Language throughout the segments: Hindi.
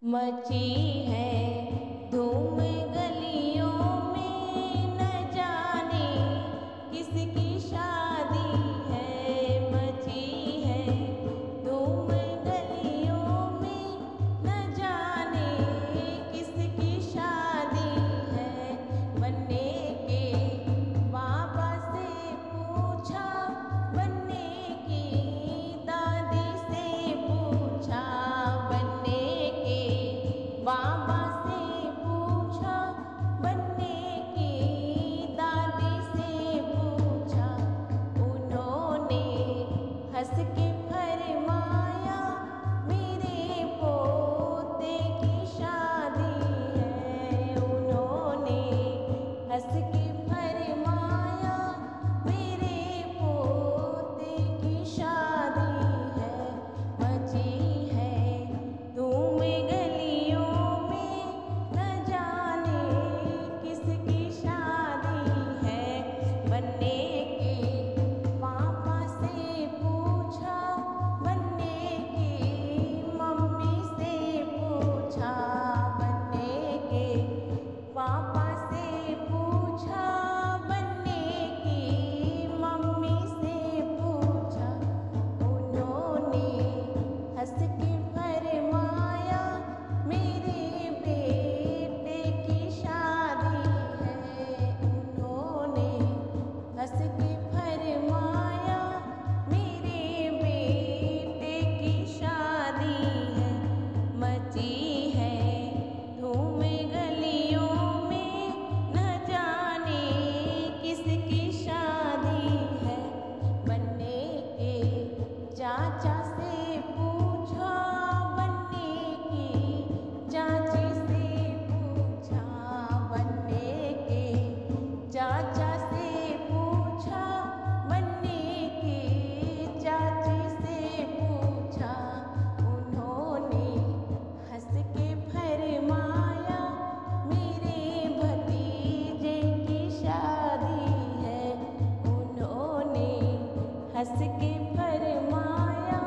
मची है धूम गलियों में, न जाने किसकी शादी है। मची है धूम गलियों में, न जाने किसकी शादी है। बनने के बाबा से पूछा, बनने की दादी से पूछा। बनने बाबा से पूछा, बनने की दादी से पूछा। उन्होंने हंस के फरमाया, मेरे पोते की शादी है। उन्होंने हंस के फरमाया, मेरे पोते की शादी है। मची है धूम गलियों में, न जाने किसकी शादी है। बनने के पापा से पूछा, बनने की मम्मी से पूछा। बनने के पापा से पूछा, बनने की मम्मी से पूछा। उन्होंने हंस के फरमाया, मेरे बेटे की शादी है। उन्होंने हंस के फरमाया, मेरे बेटे की शादी है। मची है धूम गलियों में, न जाने किसकी शादी है। बनने के चाचा से पूछा, बनने की चाची से पूछा। बनने के चाचा से पूछा, बनने की चाची से पूछा। उन्होंने हंस के फरमाया, मेरे भतीजे की शादी है। उन्होंने हंस के फरमाया,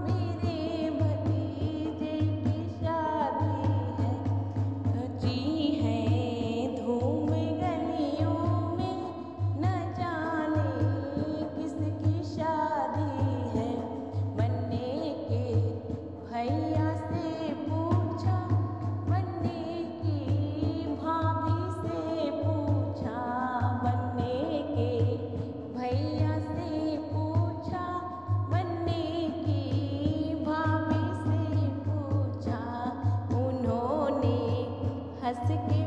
मेरे भतीजे की शादी है। मची है धूम गलियों में, न जाने किसकी शादी है। बनने के भैया से पूछा, बनने की भाभी से पूछा। बनने के भैया से पूछा, बनने की भाभी से पूछा। उन्होंने हंस के